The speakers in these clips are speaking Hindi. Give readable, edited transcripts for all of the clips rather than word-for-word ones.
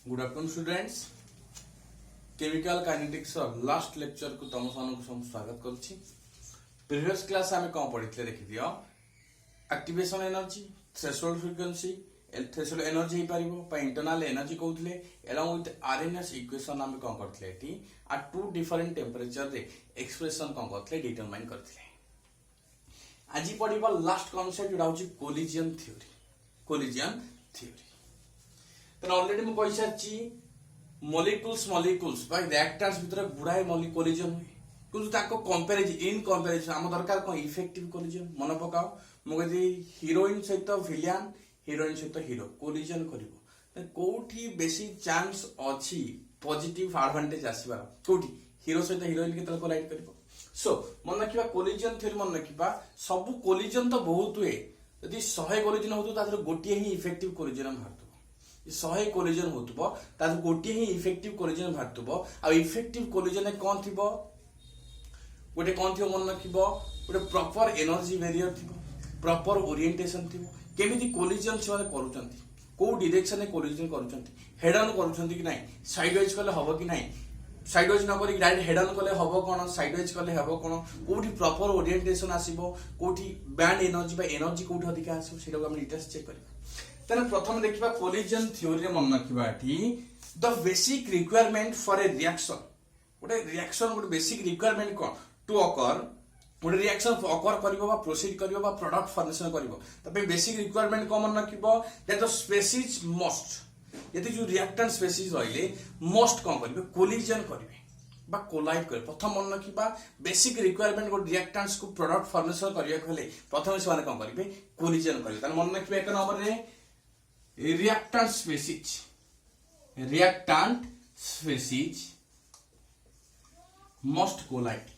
Good afternoon students. Chemical kinetics last lecture को तुम सब स्वागत करुच्ची। प्रीवियस क्लास आम कौन पढ़ी देखी दियो। Activation energy, threshold frequency, threshold energy हो इंटरनल एनर्जी कहते एलॉन्ग विथ आरएनएस इक्वेशन आम कौन करते एट टू डिफरेंट टेम्परेचर रे एक्सप्रेशन कौन करते डिटरमाइन करते। आज पढ़ा लास्ट कॉन्सेप्ट जोड़ा हूँ कोलिजन थ्योरी। कोलिजन थ्योरी तो ऑलरेडी मुझे कही सारी मॉलिक्यूल्स रिएक्टर्स भीतर गुड़ाए कोलिजन हुए किंतु कंपेरिजन इन कंपेरिजन आम दरकार कौन इफेक्टिव कोलिजन। मन पकाओ मुझे हिरोइन सहित विलियन, हिरोइन सहित हिरो कोलिजन कर कोठी बेसी चांस अच्छी पॉजिटिव एडवांटेज आसबार कोठी हिरो सहित हिरोइन के कोलाइड कर। सो मन रखा कोलिजन थ्योरी मन रखा सब कोलिजन तो बहुत हुए यदि 100 कोलिजन हो गोटे ही इफेक्टिव कोलिजन बाहर 100 कोलिजन हो गोटे ही इफेक्टिव कोलिजन बाहर आ इफेक्टिव कोलिजन कौन थी गोटे कौन थी मन रख गोटे प्रॉपर एनर्जी बैरियर थी, प्रॉपर ओरिएंटेशन थी केमी कोलिजन से कौ डायरेक्शन कोलिजन कर हेड ऑन कर कि नहीं, साइड वाइज कले हम कि नहीं, साइड वाइज न कर डायरेक्ट हेड ऑन कले हम कौन, साइड वाइज कले हम कौन, कोठी प्रॉपर ओरिएंटेशन आसीबो, कोठी बैंड एनर्जी बा एनर्जी कोठी अधिक आसीबो सेटा हम डिटेल्स चेक करबा। तेना प्रथम देखिबा कोलिजन थ्योरी रे मन रखिबा एठी the basic requirement for a reaction. गोटे बेसिक रिक्वायरमेंट कोन टू अकर गोटे रिएक्शन अकर करिवो बा प्रोसीड करिवो बा प्रोडक्ट फॉर्मेशन करिवो तबे बेसिक रिक्वायरमेंट को मन रखिबो दैट द स्पेसीज मस्ट यदि जो रिएक्टेंट स्पेसीज रहिले मस्ट कोन करिवे कोलिजन करिवे बा कोलाइड करे। प्रथम मन रखिबा बेसिक रिक्वायरमेंट को रिएक्टेंट्स को प्रोडक्ट फॉर्मेशन करिया कहले प्रथम से माने कोन करिवे कोलिजन करिवे। त मन रखिबा एक नंबर रे reactant species must collide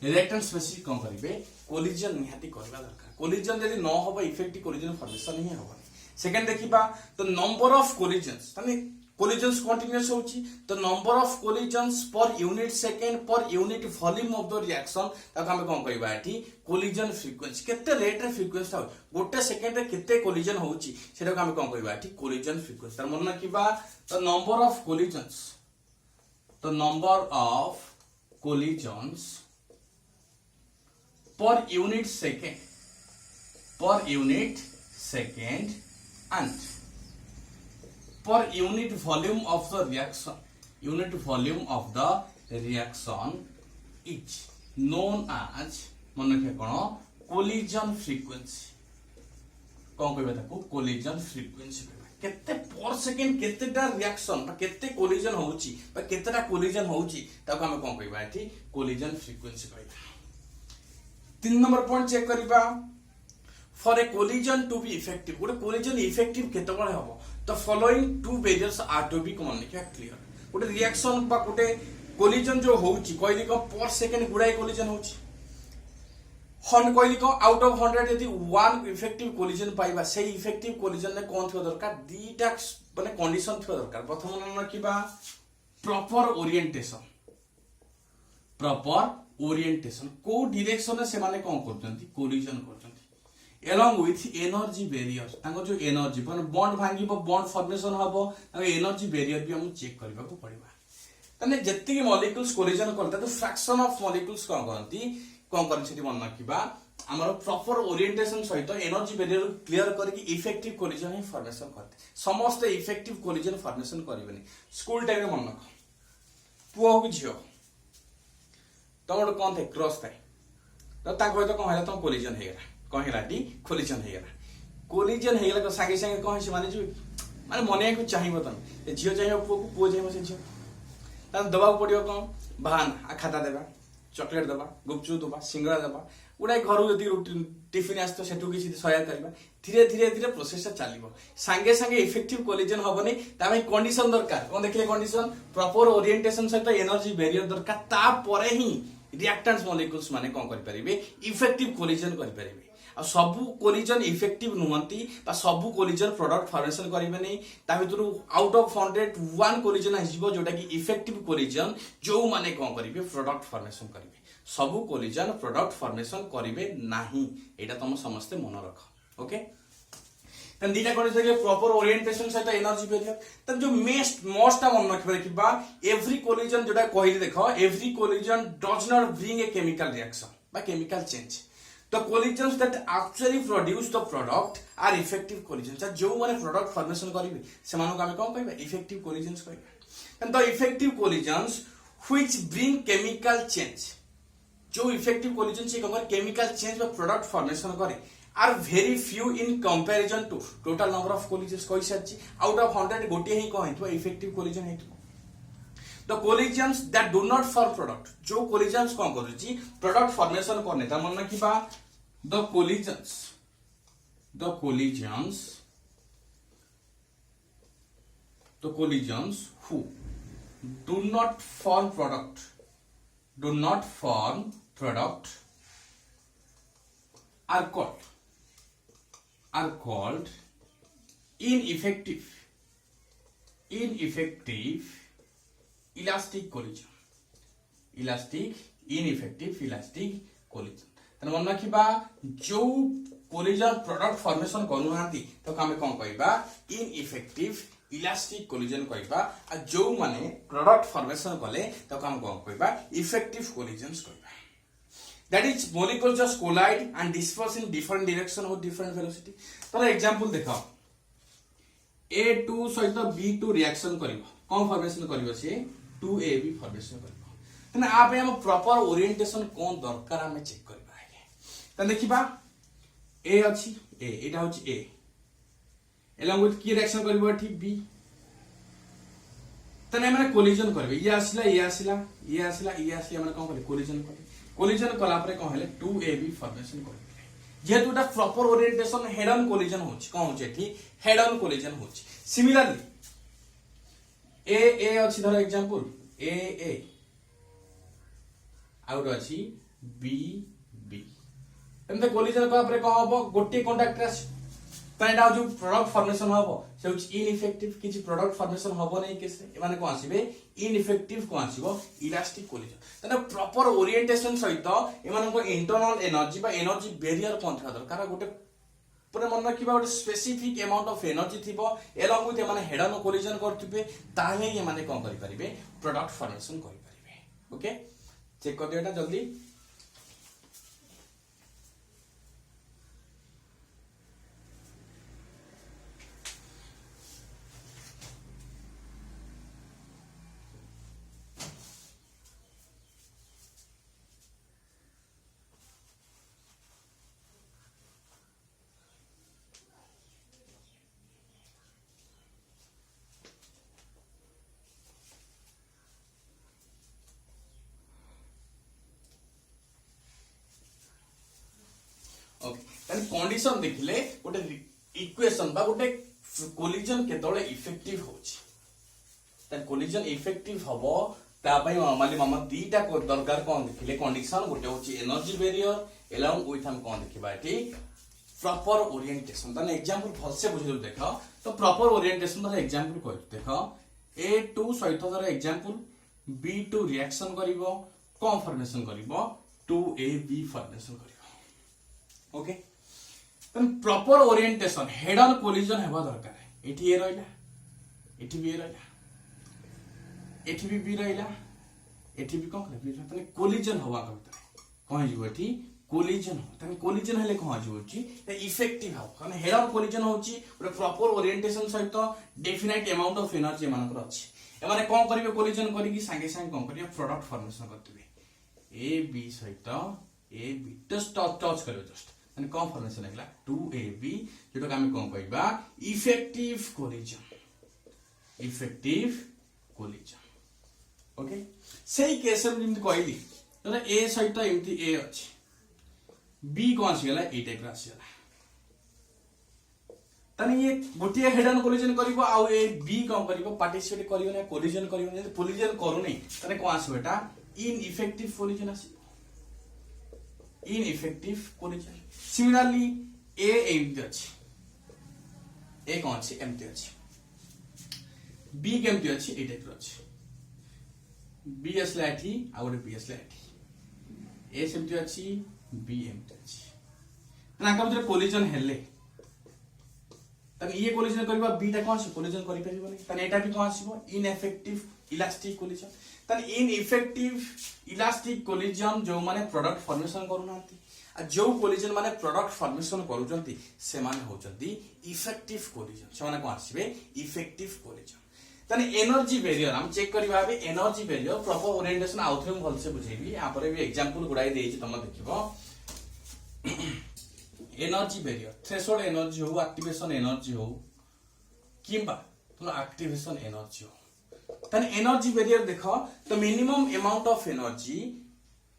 reactant species कौन करेंगे कोलिजन निहाती करबा दरकार। कोलिजन यदि न होबा इफेक्टिव कोलिजन फॉर्मेशन ही होबा। सेकंड देखिबा तो नंबर ऑफ कोलिजन्स माने कोलिजन्स कंटीन्यूअस होची तो number of collisions per unit second per unit volume of the reaction ताको हम कोन कहबा एठी कोलिजन फ्रीक्वेंसी केते रेट रे फ्रीक्वेंसी हो गोटे सेकेंड रे केते कोलिजन होची सेटा को हम कोन कहबा एठी कोलिजन फ्रीक्वेंसी। तर मन रखिबा the number of collisions per unit second and per unit volume of the reaction is known as मन रखिए कौन कोलिजन फ्रीक्वेंसी कौन कहबा ताको कोलिजन फ्रीक्वेंसी केते पर सेकेंड केतेटा रिएक्शन बा केते कोलिजन होउची बा केतेटा कोलिजन होउची ताको हम कोन कहबा एठी कोलिजन फ्रीक्वेंसी कहबा। 3 नंबर पॉइंट चेक करिबा for a collision to be effective गोटे कोलिजन इफेक्टिव केते बळे हबो तो following two barriers are to be common लिखा क्लियर। गोटे रिएक्शन बा गोटे कोलिजन जो होउची कहली को पर सेकेंड गुडाई कोलिजन होउची कहली को आउट ऑफ 100 यदि 1 इफेक्टिव कोलिजन पाइबा से इफेक्टिव कोलिजन ने कोन थियो दरकार दीटा माने कंडीशन थियो दरकार। प्रथम मन रखिबा प्रॉपर ओरिएंटेशन को डायरेक्शन से माने कोन करचंती collision करचंती along with energy barrier तांको जो एनर्जी माने बॉन्ड भांगिबो बॉन्ड फॉर्मेशन हबो तांको एनर्जी बैरियर भी हम चेक करबा को पड़िबा। तने जत्ती मॉलिक्यूल्स कोलिजन करता तो फ्रैक्शन ऑफ मॉलिक्यूल्स कोन करछथि मन रखिबा हमर प्रॉपर ओरिएंटेशन सहित एनर्जी बैरियर क्लियर करके इफेक्टिव कोलिजन ही फॉर्मेशन करते। समस्त इफेक्टिव कोलिजन फॉर्मेशन करबेनी स्कूल टाइम रे मन रख पुओ हो झियो तमरो कोन थे क्रॉस थे तो ताको तो कोन हैला तो कोलिजन हेगरा कौन है कोलिजन कोलिजन तो सागे सागे कौन है माने जो माने मने को चाहिए तुम झील चाहिए पुओ को पुओ चाहिए से झील तब दबा पड़ो कौन बहाना खाता देवा चॉकलेट दबा गुपचुप दबा सिंगड़ा दबा गोटे घर यदि टिफिन आस सेठू किसी सहायता करवा धीरे धीरे धीरे प्रोसेस चलो सांगे सांगे इफेक्टिव कोलिजन हेनी ताई कंडीशन दरकार कौन देखिए कंडीशन प्रॉपर ओरिएंटेशन सहित एनर्जी बैरियर दरकार तापर ही रिएक्टेंट्स मॉलिक्यूल्स माने कौन कर परिबे इफेक्टिव कोलिजन कर परिबे। आ सबु कोलिजन इफेक्टिव नुहंती बा सबु कोलिजन प्रोडक्ट फॉर्मेशन करिवे नै ता भितरु आउट ऑफ 100 1 कोलिजन आसीबो जोटा कि इफेक्टिव कोलिजन जो माने कोन करिवे प्रोडक्ट फॉर्मेशन करिवे। सबु कोलिजन प्रोडक्ट फॉर्मेशन करिवे नाही एटा तुम समस्त मन रख। ओके तन दीटा कंडीशन के प्रॉपर ओरिएंटेशन सहित एनर्जी बैरियर तन जो मोस्ट मन रखिबा एवरी कोलिजन जोटा कहली देखो every collision does not bring a chemical reaction बा chemical change the collisions that actually produce the product are effective collisions जो माने प्रोडक्ट फॉर्मेशन करिवे से मानको हम कोन कहबा इफेक्टिव कोलिजन्स कहबा and the effective collisions which bring chemical change जो इफेक्टिव कोलिजन से कवर केमिकल चेंज बा प्रोडक्ट फॉर्मेशन करे are very few in comparison to total number of collisions कहि सच्ची आउट ऑफ 100 गोटे ही कहैतो इफेक्टिव कोलिजन हेतु the collisions that do not form product जो collisions कौन करूची product formation करने ता मन की बा the collisions who do not form product are called ineffective elastic ineffective elastic collision तने मन रखिबा जो कोलिजन प्रोडक्ट फॉर्मेशन करू नांती तो हमें कोन कहबा इनइफेक्टिव इलास्टिक कोलिजन कहबा आ जो माने प्रोडक्ट फॉर्मेशन कले तो हम कोन कहबा इफेक्टिव कोलिजन्स कहबा that is molecules just collide and disperse in different direction और डिफरेंट वेलोसिटी तो एग्जांपल देखो A2 सहित B2 रिएक्शन करिवो कोन फॉर्मेशन करिवो से 2AB फॉर्मेशन करिवो तने आ पे हम प्रॉपर ओरिएंटेशन कोन दरकार हमें चेक करबा आगे तने देखिबा A अछि A एटा होछि A along with की रिएक्शन करिवो ठीक B तने माने कोलिजन करबे ये आसिला माने कोन करे कोलिजन कला परे कोन हेले 2AB फॉर्मेशन करबे जेहेतु एटा proper orientation head on collision होछि कोन होछि एठी हेड ऑन कोलिजन होछि सिमिलरली ए अछि धर एग्जांपल ए आउट अछि बी एमते कोलिजन का परे कोन हबो गोटे कांटेक्ट रास तनेडा जो प्रोडक्ट फॉर्मेशन हबो से होछि इनइफेक्टिव किछि प्रोडक्ट फॉर्मेशन हबो नै केसे ए माने कोन आसीबे इनइफेक्टिव कोन आसीबो इलास्टिक कोलिजन तने प्रॉपर ओरिएंटेशन सहित ए माने को इंटरनल एनर्जी बा एनर्जी बैरियर कोन था दरकार गोटे पुरे मन रखिबा गोटे स्पेसिफिक अमाउंट ऑफ एनर्जी थिबो एलोंग विथ माने हेड ऑन कोलिजन करथिबे ताहे ये माने कोन करि परिबे प्रोडक्ट फॉर्मेशन करि परिबे ओके चेक कर दियोटा जल्दी कंडीशन देखिले गोटे इक्वेशन बा गोटे कोलिजन केतळे इफेक्टिव होछि त कोलिजन इफेक्टिव हबो ता पई नॉर्मली मामा दीटा को दरकार कोन देखिले कंडीशन गोटे होछि एनर्जी बैरियर अलोंग विथ हम कोन देखिबा एठी प्रॉपर ओरिएंटेशन तने एग्जांपल भलसे बुझिलो देखो तो प्रॉपर ओरिएंटेशन तर एग्जांपल को देखो A2 सहित तर एग्जांपल B2 रिएक्शन करिवो कोन फॉर्मेशन करिवो 2AB फॉर्मेशन करिवो okay proper orientation head on collision हेबा दरकार एठी ए रहला एठी बी रहला एठी बी रहला एठी बी कोन करे तने कोलिजन होबा करता कोन जीव एठी कोलिजन हो तने कोलिजन हेले कोन जीव छी इफेक्टिव हो तने हेड ऑन कोलिजन होची ओरे प्रॉपर ओरिएंटेशन सहित डेफिनाइट अमाउंट ऑफ एनर्जी मानकर अछि ए माने कोन करिवे कोलिजन करी कि संगे संगे कोन करिवे प्रोडक्ट फॉर्मेशन करतबे ए बी सहित ए बी जस्ट टच करिवे जस्ट and कौन फॉर्मेशन है 2AB जेटा हम कौन कहबा इफेक्टिव कोलिजन ओके सेही केस में जिमति कहली तो A सहित एमति A अछि B कौन आसी गला ए टाइप आसी गला तने ये गोटे हेड ऑन कोलिजन करिवो आ ए B कौन करिवो पार्टिसिपेट करिवो ना कोलिजन करिवो ना कोलिजन करू नै तने कौन आसी बेटा इनइफेक्टिव कोलिजन आसी इनइफेक्टिव कोलिजन सिमिलरली A एमति अछि A कौन अछि एमति अछि B केमति अछि ए टाइप अछि B एस्लाठी आ गोटे B एस्लाठी A सेमति अछि B एमति अछि ना का भीतर कोलिजन हेले ताने ये कोलिजन करबा बीटा कोन आसी कोलिजन करि परिबो नै ताने एटा भी कोन आसीबो इनइफेक्टिव इलास्टिक कोलिजन ताने इनइफेक्टिव इलास्टिक कोलिजन जो माने प्रोडक्ट फॉर्मेशन करू नांती आ जो कोलिजन माने प्रोडक्ट फॉर्मेशन करूचंती से माने होचंती इफेक्टिव कोलिजन से माने कोन आसीबे इफेक्टिव कोलिजन ताने एनर्जी बैरियर हम चेक करबा बे एनर्जी बैरियर प्रॉपर ओरिएंटेशन आउथरे हम भल से बुझेबी आ पर भी एग्जांपल गुडाई देछि तम देखिबो एनर्जी बैरियर थ्रेशोल्ड एनर्जी हो एक्टिवेशन एनर्जी हो किंबा तो एक्टिवेशन एनर्जी हो ताने एनर्जी बैरियर देखो तो minimum amount of energy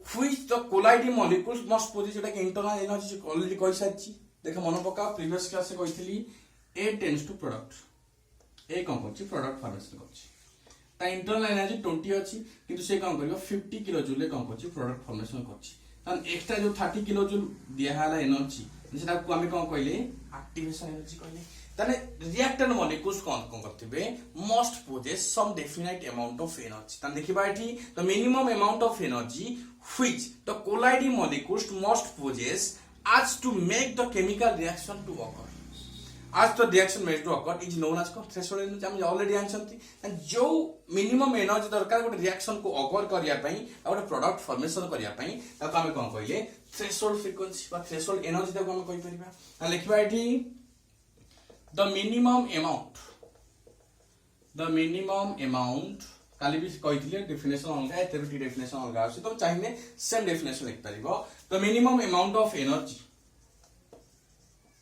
which the colliding molecules must possess जेटा कि इंटरनल एनर्जी ऑलरेडी कहि साची देखो मन पका प्रीवियस क्लास से कहितली ए टेंड्स टू प्रोडक्ट ए कौन करछि प्रोडक्ट फॉर्मेशन करछि ता इंटरनल एनर्जी 20 अछि किंतु से कौन करियो 50 किलो जूल ले कौन करछि प्रोडक्ट फॉर्मेशन करछि तन एक्स्ट्रा जो 30 किलो जूल दिया हला एनर्जी सेटा को हम कौन कहले एक्टिवेशन एनर्जी कहले तने रिएक्टेंट मॉलिक्यूल्स कौन कौन करथिबे must possess some definite amount of energy तन देखिबा एठी the minimum amount of energy which the colliding molecules must possess as to make the chemical reaction to occur as the reaction made to occur is known as threshold energy हम ऑलरेडी आंसंती एंड जो मिनिमम एनर्जी दरकार गोटे रिएक्शन को ऑकर करिया पई आ गोटे प्रोडक्ट फॉर्मेशन करिया पई ताको हम कोन कहले थ्रेशोल्ड फ्रीक्वेंसी बा थ्रेशोल्ड एनर्जी ताको हम कहि परिबा आ लिखबा एठी द मिनिमम अमाउंट काली भी कहिथिले डेफिनेशन अलगा एते भी डेफिनेशन अलगा आसी तो चाहिए सेम डेफिनेशन लिख परिबो the minimum amount of energy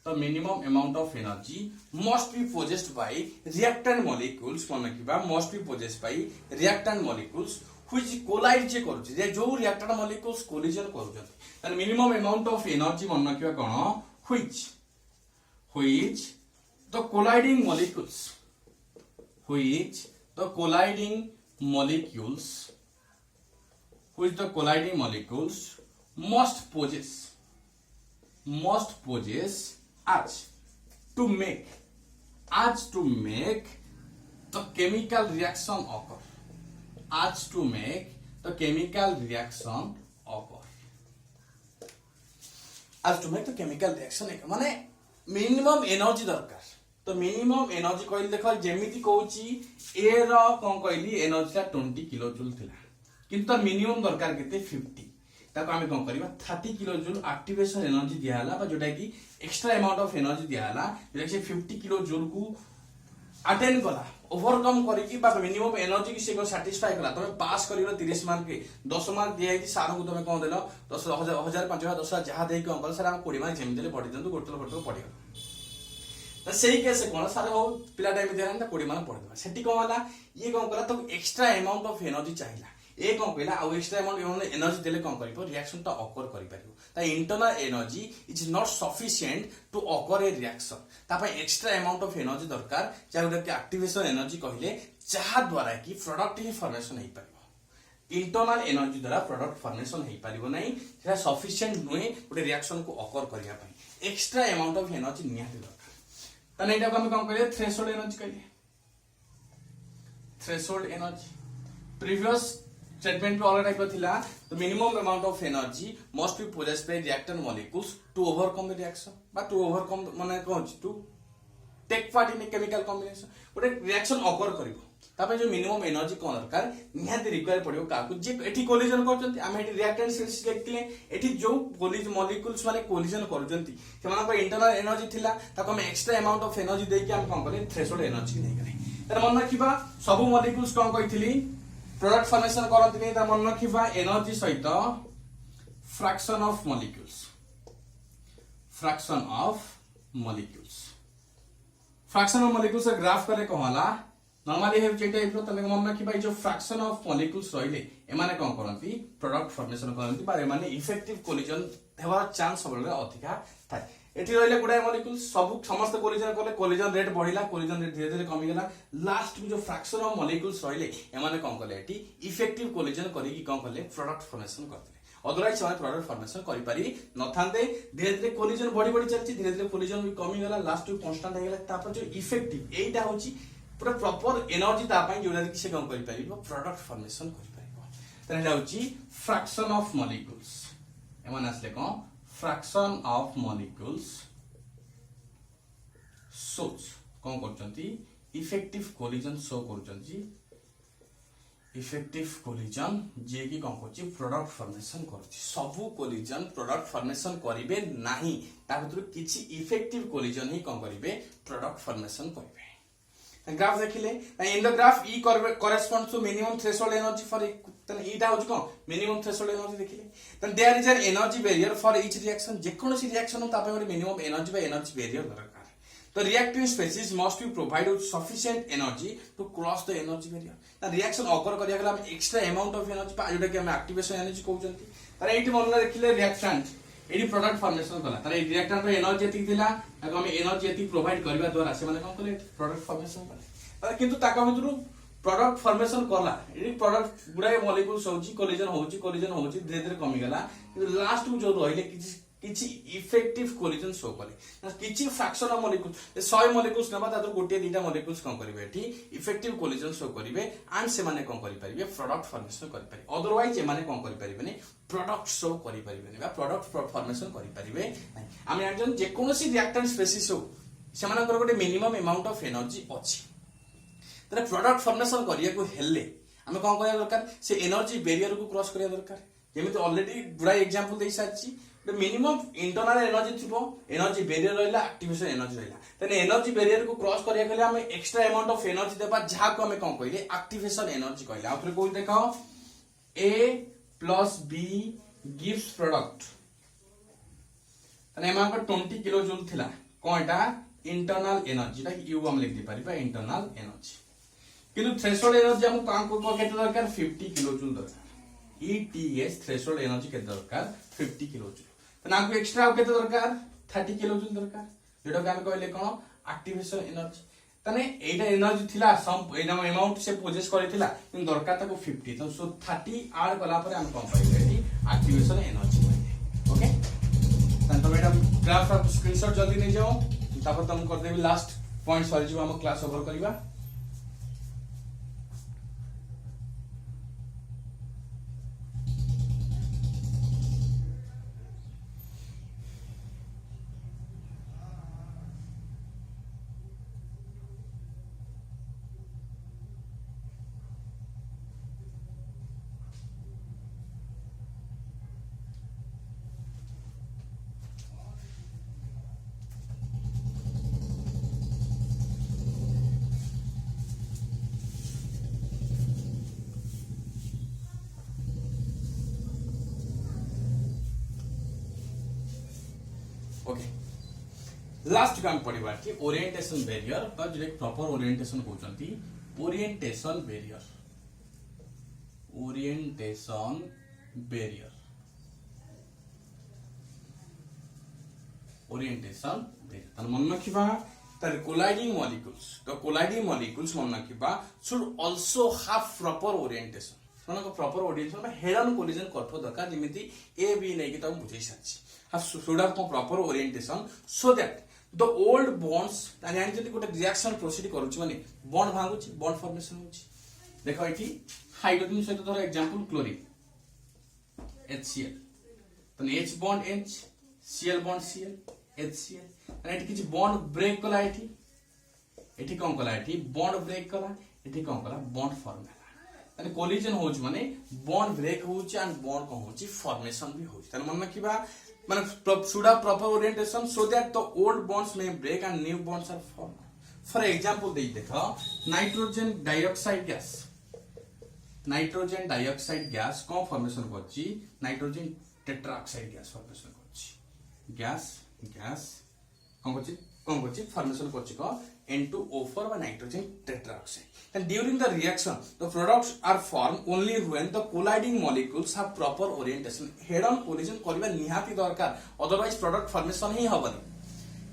the minimum amount of energy must be possessed by reactant molecules मन किबा must be possessed by reactant molecules which collide जे करूची जे जो reactant molecules collision करूचन त minimum amount of energy मन किबा कोन which the colliding molecules must possess as to make the chemical reaction occur as to make the chemical reaction माने मिनिमम एनर्जी दरकार तो मिनिमम एनर्जी कहली देखो जेमिति कहूची ए रो कोन कहली एनर्जी 20 किलो जूल थिला किंतु मिनिमम दरकार केते 50 ताको हम कोन करबा 30 किलो जूल एक्टिवेशन एनर्जी दिया हला बा जोटा कि एक्स्ट्रा अमाउंट ऑफ एनर्जी दिया हला जोटा कि 50 किलो जूल को अटेंड कला ओवरकम करिकि बा मिनिमम एनर्जी की से को सैटिस्फाई कला तमे पास करिलो 30 मार्क के 10 मार्क दिया कि सार को तमे कोन देलो 10000 5000 10000 जहा देई को अंकल सर हम 20 मार्क जेम देले पढि दंतु गोटल पढि त सेही केस कोन सर हो पिला टाइम दिया न 20 मार्क पढि दबा सेठी कोन वाला ये कोन कला तो एक्स्ट्रा अमाउंट ऑफ एनर्जी चाहिला ए कोन कहला आ एक्स्ट्रा अमाउंट एनर्जी देले कोन करिवो रिएक्शन ता ऑकर करि परिवो ता internal energy is not sufficient to occur a reaction ता पय एक्स्ट्रा अमाउंट ऑफ एनर्जी दरकार चाहे कि एक्टिवेशन एनर्जी कहले जहा द्वारा कि प्रोडक्ट ही फॉर्मेशन हे परिवो इंटरनल एनर्जी द्वारा प्रोडक्ट फॉर्मेशन हे परिवो नै सेटा सफिशिएंट नुए गोटे रिएक्शन को ऑकर करिया पय एक्स्ट्रा अमाउंट ऑफ एनर्जी नियाते दरकार ता नैटा को हम कोन कहले थ्रेशोल्ड एनर्जी कहले थ्रेशोल्ड एनर्जी प्रीवियस स्टेटमेंट पे ऑलरेडी टाइप थिला the minimum amount of energy must be possessed by reactant molecules to overcome the reaction बा टू ओवरकम माने कोन to take part in chemical combination गोटे रिएक्शन ऑकर करिवो तापे जो मिनिमम एनर्जी कोन दरकार निहाती रिक्वायर पड़ियो काकू जे एठी कोलिजन करचंती आमे एठी रिएक्टेंट सेल्स देखथिले एठी जो कोलिज मॉलिक्यूल्स माने कोलिजन करचंती सेमान पर इंटरनल एनर्जी थिला ताको हम एक्स्ट्रा अमाउंट ऑफ एनर्जी देके हम कोन करले थ्रेशोल्ड एनर्जी नै करे तर मन रखिबा सब मॉलिक्यूल्स कोन कहिथिली प्रोडक्ट फॉर्मेशन करत नै त मन रखिबा एनर्जी सहित fraction of molecules fraction of molecules graph करे कहला नॉर्मली हे जेटा इफ्लो तने मन रखिबा जो फ्रैक्शन ऑफ मॉलिक्यूल्स रहिले एमाने कोन करंती प्रोडक्ट फॉर्मेशन करंती बा एमाने इफेक्टिव कोलिजन हेबार चांस सबले अधिका थाय एठी रहिले गुडा मॉलिक्यूल्स सब समस्त कोलिजन करले कोलिजन रेट बढ़िला कोलिजन रेट धीरे धीरे कमी गेला लास्ट में जो फ्रैक्शन ऑफ मॉलिक्यूल्स रहिले एमाने कोन करले एठी इफेक्टिव कोलिजन करी कि कोन करले प्रोडक्ट फॉर्मेशन करले अदरवाइज से प्रोडक्ट फॉर्मेशन करि पारी नथांते धीरे धीरे कोलिजन बढ़ी चलची धीरे धीरे कोलिजन भी कमी गेला लास्ट में कांस्टेंट हे गेला तापर जो इफेक्टिव एटा होची पूरा प्रॉपर एनर्जी ता पई जोरा कि से कम करि पारिबो प्रोडक्ट फॉर्मेशन करि पारिबो तने जाउची फ्रैक्शन ऑफ मॉलिक्यूल्स एमान आसले कोन फ्रैक्शन ऑफ मॉलिक्यूल्स shows कौन करचंती इफेक्टिव कोलिजन शो करचंती इफेक्टिव कोलिजन जे की कौन करची प्रोडक्ट फॉर्मेशन करची सबु कोलिजन प्रोडक्ट फॉर्मेशन करिवे नाही ता भीतर किछि इफेक्टिव कोलिजन ही कौन करिवे प्रोडक्ट फॉर्मेशन करिवे ग्राफ देखिले in the graph E corresponds to minimum threshold energy for तन इटा होची कोन मिनिमम थ्रेशोल्ड एनर्जी देखिले तन there is an energy barrier for each reaction जे कोनोसी रिएक्शन हो तापे गोटे मिनिमम एनर्जी बा एनर्जी बैरियर दरकार तो reactive species must be provide with sufficient energy to cross the energy barrier ता रिएक्शन ऑकर करिया गला हम एक्स्ट्रा अमाउंट ऑफ एनर्जी पा जोटा कि हम एक्टिवेशन एनर्जी कहउचंती तार एठी मनला देखिले रिएक्टेंट एडी प्रोडक्ट फॉर्मेशन कला तार रिएक्टेंट रो एनर्जी एति थिला ताको हम एनर्जी एति प्रोवाइड करबा द्वारा से माने कोन कले प्रोडक्ट फॉर्मेशन कले तार किंतु ताका भितरु प्रोडक्ट फॉर्मेशन कला एडी प्रोडक्ट गुडाय मॉलिक्यूल्स होची कोलिजन होची धीरे धीरे कमी गला लास्ट को जो रहिले किछि इफेक्टिव कोलिजन शो करे किछि फ्रैक्शन ऑफ मॉलिक्यूल्स 100 मॉलिक्यूल्स नबा तातो गोटे दीटा मॉलिक्यूल्स कोन करिवे एठी इफेक्टिव कोलिजन शो करिवे एंड से माने कोन करि परिबे प्रोडक्ट फॉर्मेशन करि परिबे अदरवाइज ए माने कोन करि परिबे ने प्रोडक्ट शो करि परिबे ने बा प्रोडक्ट फॉर्मेशन करि परिबे नै आमे आजन जे कोनोसी रिएक्टेंट स्पेसीज हो से मानकर गोटे मिनिमम अमाउंट ऑफ एनर्जी अछि तने प्रोडक्ट फॉर्मेशन करिया को हेले हमें कोन करिया दरकार से एनर्जी बैरियर को क्रॉस करिया दरकार जेमिति ऑलरेडी गुडा एग्जांपल देई साची मिनिमम इंटरनल एनर्जी थिबो एनर्जी बैरियर रहला एक्टिवेशन एनर्जी रहला तने एनर्जी बैरियर को क्रॉस करिया गेले हमें एक्स्ट्रा अमाउंट ऑफ एनर्जी देबा जहा को हमें कोन कहले एक्टिवेशन एनर्जी कहले आ फिर कोइ देखो a plus b gives product तने एमा को 20 किलो जूल थिला कोनटा इंटरनल एनर्जी ता यू हम लिख दे परिबा इंटरनल एनर्जी किंतु थ्रेशोल्ड एनर्जी हम काम को केते दरकार 50 किलो जूल दरकार ETS थ्रेशोल्ड एनर्जी केते दरकार 50 किलो जूल त नाको एक्स्ट्रा केते दरकार 30 किलो जूल दरकार जेडो हम कहले कोन एक्टिवेशन एनर्जी तने एटा एनर्जी थिला सम एना अमाउंट से पोजेस करथिला किंतु दरकार ताको 50 तो सो 30 ऐड कला पर हम कम पाइबे एटी एक्टिवेशन एनर्जी ओके तन तो मैडम ग्राफ का स्क्रीनशॉट जल्दी नै जाओ तापर तुम कर देबी लास्ट पॉइंट सॉरी जो हम क्लास ओवर करबा ओके लास्ट काम पड़िबा कि ओरिएंटेशन बैरियर बा जे प्रॉपर ओरिएंटेशन कहउचंती ओरिएंटेशन बैरियर ओरिएंटेशन बैरियर तन मन रखिबा तर कोलाइडिंग मॉलिक्यूल्स तो कोलाइडिंग मॉलिक्यूल्स मन रखिबा should also have proper orientation माने प्रॉपर ओरिएंटेशन में हेड ऑन कोलिजन करथो दरकार जेमिति ए बी नै कि त बुझै साची should have proper orientation so that the old bonds and जति गोटे रिएक्शन प्रोसीड करूची माने बॉन्ड भांगुची बॉन्ड फॉर्मेशन होची देखो एठी हाइड्रोजन सहित धर एग्जांपल क्लोरीन HCl तने H bond H Cl bond Cl HCl तने एठी किछि बॉन्ड ब्रेक कला एठी कोन कला एठी बॉन्ड ब्रेक कला एठी कोन कला बॉन्ड फॉर्म कला तने कोलिजन होच माने बॉन्ड ब्रेक होची एंड बॉन्ड को होची फॉर्मेशन भी होची तने मन रखिबा माने should have proper orientation so that the old bonds may break and new bonds are formed. For example, देखो नाइट्रोजन डाइऑक्साइड गैस कौन फॉर्मेशन करछि नाइट्रोजन टेट्राऑक्साइड गैस फॉर्मेशन करछि गैस कौन करछि फॉर्मेशन करछि को N2O4 by nitrogen tetroxide. And during the reaction, the products are formed only when the colliding molecules have proper orientation. Head-on collision करिबा निहाती दरकार, otherwise product formation ही हबनी.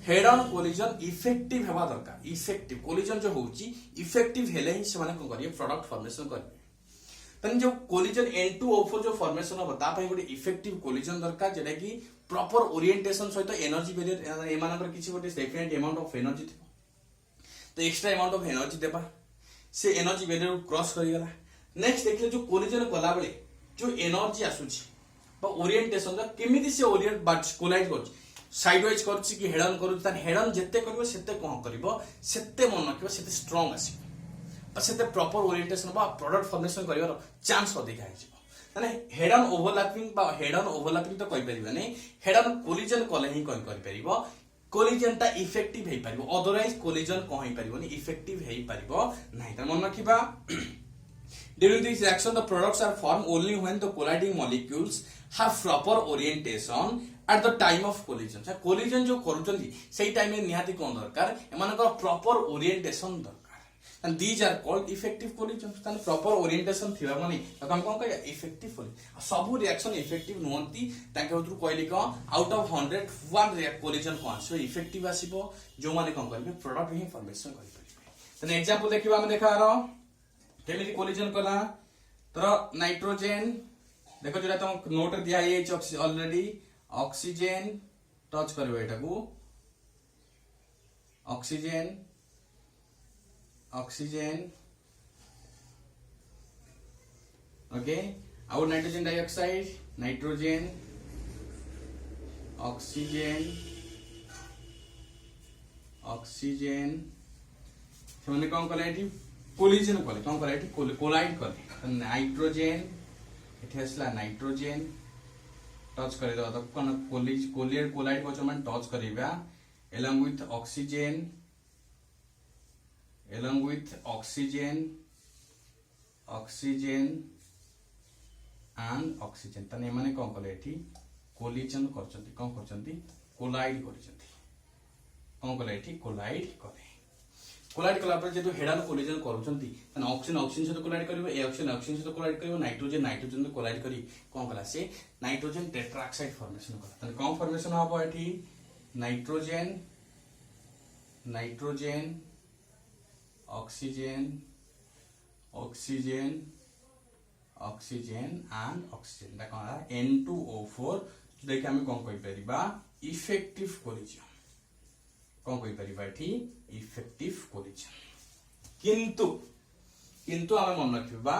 Head-on collision effective हेबा दरकार. Effective collision जो होची effective हेले ही से माने कोन करिए product formation करिए. तन जो collision N2O4 जो formation हो ता पई गोटे effective collision दरकार जेटा कि proper orientation सहित energy barrier ए मानकर किछि गोटे definite amount of energy थी. तो एक्स्ट्रा अमाउंट ऑफ एनर्जी देबा से एनर्जी बैरियर क्रॉस करि गला नेक्स्ट देखले जो कोलिजन कला बेले जो एनर्जी आसुची बा ओरिएंटेशन दा केमिति से ओरिएंट बट कोलाइड करछ साइड वाइज करूची कि हेड ऑन करूची तान हेड ऑन जेते करबो सेते कोन करबो सेते मन रखिबो सेते स्ट्रांग आसीबो सेते प्रॉपर ओरिएंटेशन बा प्रोडक्ट फॉर्मेशन करिवार चांस अधिक आइजिबो माने हेड ऑन ओवरलैपिंग बा हेड ऑन ओवरलैपिंग तो कहि परिबो नै हेड ऑन कोलिजन कले ही करि परिबो कोलिजन ता इफेक्टिव हे परिबो अदरवाइज कोलिजन कहि परिबो नि इफेक्टिव हे परिबो नै त मन रखिबा During this reaction, the products are formed only when the colliding molecules have proper orientation at the time of collision. So, collision जो करूचंदी सही टाइम में निहाती कौन दरकार एमानकर proper orientation दरकार. And these are called effective collision. तान proper orientation थिबा माने हम कोन कहया effective collision. सब reaction effective नोंती ताके उतरु कहली को out of 100 one collision को आसो effective आसीबो जो माने कोन करबे product ही formation करि परिबे. तने एग्जांपल देखिबा हम देखा रो केमिति कोलिजन कला तर नाइट्रोजन देखो जोटा तुम नोट दिया है ऑलरेडी ऑक्सीजन टच करबो एटा को ऑक्सीजन ऑक्सीजन ओके आउट nitrogen dioxide nitrogen oxygen oxygen सेमने कोन कला एटी कोलिजन कले कौन करे एठी कोलाइड कले नाइट्रोजन एठी असला नाइट्रोजन टच करे दो त कोन कोलाइड को जमन टच करिबा along with oxygen and oxygen तने माने कोन कले एठी कोलिजन करचंती कोन करचंती कोलाइड करचंती कोन कले एठी कोलाइड करे कोलाइड कला पर जेतु हेड ऑन कोलिजन करूचंती तने ऑक्सीजन ऑक्सीजन से कोलाइड करिवो ए ऑक्सीजन ऑक्सीजन से कोलाइड करिवो नाइट्रोजन नाइट्रोजन से कोलाइड करी कोन कला से नाइट्रोजन टेट्राऑक्साइड फॉर्मेशन कला तने कोन फॉर्मेशन हबो एठी nitrogen nitrogen oxygen oxygen oxygen and oxygen दा कोन N2O4 देखि हम कोन कहि परिबा इफेक्टिव कोलिजन कौन कहि परिबा एठी इफेक्टिव कोलिजन किंतु आमे मन रखिबा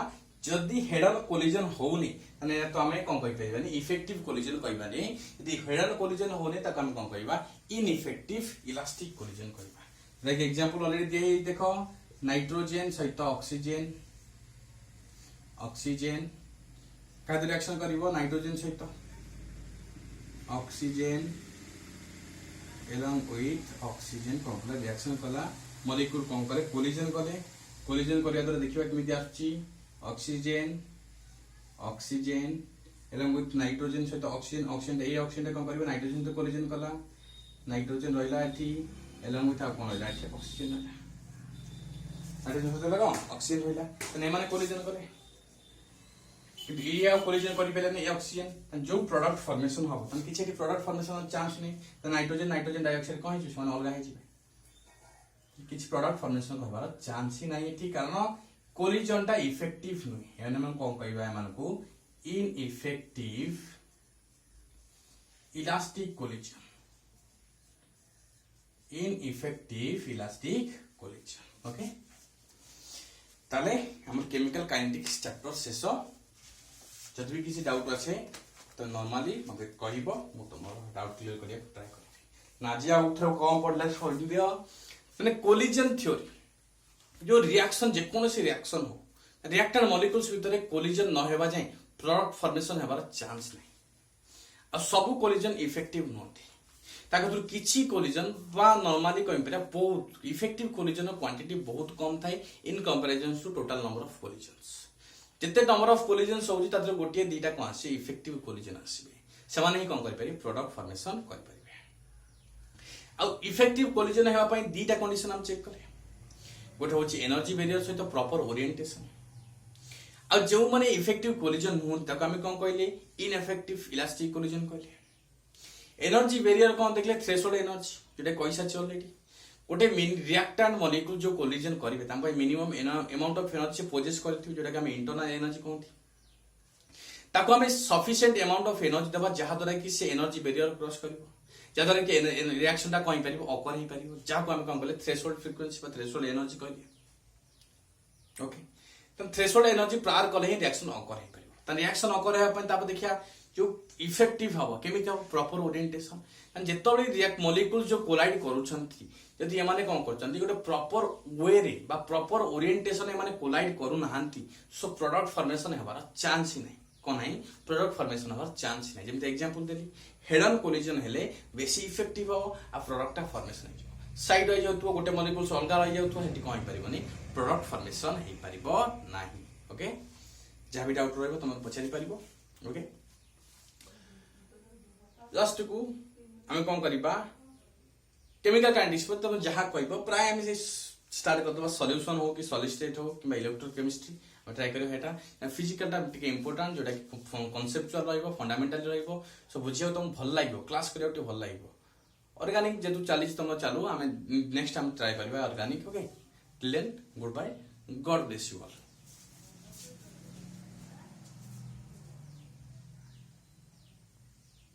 जदी हेड ऑन कोलिजन होउनी माने तो आमे कोन कहि परिबानी इफेक्टिव कोलिजन कहिबानी यदि हेड ऑन कोलिजन होने त आमे कोन कहिबा इनइफेक्टिव इलास्टिक कोलिजन कहिबा लाइक एग्जांपल ऑलरेडी दे देखो नाइट्रोजन सहित ऑक्सीजन ऑक्सीजन का रिएक्शन करिवो नाइट्रोजन सहित oxygen along with oxygen complex reaction कला मॉलिक्यूल कोन करे कोलिजन करिया द्वारा देखिबा केमिति आछि oxygen oxygen along with nitrogen सहित ऑक्सीजन ऑक्सीजन ए ऑक्सीजन कोन करबे नाइट्रोजन तो कोलिजन कला नाइट्रोजन रहिला एठी along with कोन रहिला एठी ऑक्सीजन नाइट्रोजन सहित लगा ऑक्सीजन रहिला तने माने कोलिजन करे कि ये कोलिजन करि पेले नै ऑक्सीजन जो प्रोडक्ट फॉर्मेशन हो तन किछि कि प्रोडक्ट फॉर्मेशन चांस नै त नाइट्रोजन डाइऑक्साइड कहि छु माने अलगा हे जिवे किछि प्रोडक्ट फॉर्मेशन होबार चांस ही नै एठी कारण कोलिजन ता इफेक्टिव नै यानी हम कोन कहबा मान को इनइफेक्टिव इलास्टिक कोलिजन ओके ताले हम केमिकल काइनेटिक्स चैप्टर शेष जदि भी किसी डाउट अच्छे तो नॉर्मली मते कहबो मु तमरो डाउट क्लियर करिया ट्राई करबी नाजिया उठरो कम पडला छोड़ दियो माने कोलिजन थ्योरी जो रिएक्शन जे कोनोसी रिएक्शन हो रिएक्टर मॉलिक्यूल्स भीतर कोलिजन न हेबा जाय प्रोडक्ट फॉर्मेशन हेबार चांस नै आ सब कोलिजन इफेक्टिव नोथि ताकतुर किछि कोलिजन बा नॉर्मली कंपेयर बहुत इफेक्टिव कोलिजन क्वांटिटी बहुत कम थाए in comparison to total number of collisions जिते नंबर ऑफ कोलिजन्स होउची तात्र गोटिए दीटा कोन आसी इफेक्टिव कोलिजन आसीबे समान ही कोन करि पारि प्रोडक्ट फॉर्मेशन करि पारिबे आ इफेक्टिव कोलिजन हेबा पई दीटा कंडीशन हम चेक करे गोटे होची एनर्जी बैरियर सहित प्रॉपर ओरिएंटेशन आ जो माने इफेक्टिव कोलिजन हुन तक हम कोन कहले इनइफेक्टिव इलास्टिक कोलिजन कहले एनर्जी बैरियर कोन देखले थ्रेशोल्ड एनर्जी जेटा कइसा छ ऑलरेडी गोटे रिएक्टेंट मॉलिक्यूल जो कोलिजन करिवे ताम पई minimum amount of energy possess करथि जोटा कि हम इंटरनल एनर्जी कहथि ताको हम सफिशिएंट अमाउंट ऑफ एनर्जी देबा जहा द्वारा कि से एनर्जी बैरियर क्रॉस करबो जहा द्वारा कि रिएक्शन ता कहि परिबो ऑकर ही परिबो जहा को हम कोन कहले थ्रेशोल्ड फ्रीक्वेंसी बा थ्रेशोल्ड एनर्जी कहले ओके त थ्रेशोल्ड एनर्जी पार कले ही रिएक्शन ऑकर ही परिबो त रिएक्शन ऑकर हे पई ताप देखिया जो इफेक्टिव हम केमी हम प्रॉपर ओरिएंटेशन जिते मॉलिक्यूल जो कोलाइड करूछंती जदि एमाने कौन करछंती गोटे प्रॉपर वे रे बा प्रॉपर ओरिएंटेशन एमाने कोलाइड करू नाहंती सो प्रोडक्ट फॉर्मेशन हेबार चांस ही नहीं कौन है प्रोडक्ट फॉर्मेशन हबार चांस ही नहीं जेमते एग्जांपल देली हेड ऑन कोलिजन हेले बेसी इफेक्टिव हो आ प्रोडक्ट फॉर्मेशन हो साइड वाइज होतो गोटे मॉलिक्यूल अलग रही जाउतो सेठी कोन परिबनी प्रोडक्ट फॉर्मेशन हे परिबो नाही ओके जहाँ भी डाउट रहइबो तुम पचारि परिबो ओके लास्ट को हमें कौन करिबा केमिकल काइनेटिक्स पर तुम जहाँ कहब प्राय आम से स्टार्ट करदे सॉल्यूशन हो कि सॉलिड स्टेट हो कि इलेक्ट्रोकेमिस्ट्री ट्राई करें फिजिकल टा इंपोर्टेंट जोटा कनसेप्चुअल रहिबो फंडामेंटल रहिबो सो बुझियो तुम भल लागिबो क्लास करियो भल लागिबो ऑर्गेनिक जेतु चली तुम चालू आम नेक्स्ट टाइम ट्राई करबा organic okay till then goodbye God bless you all.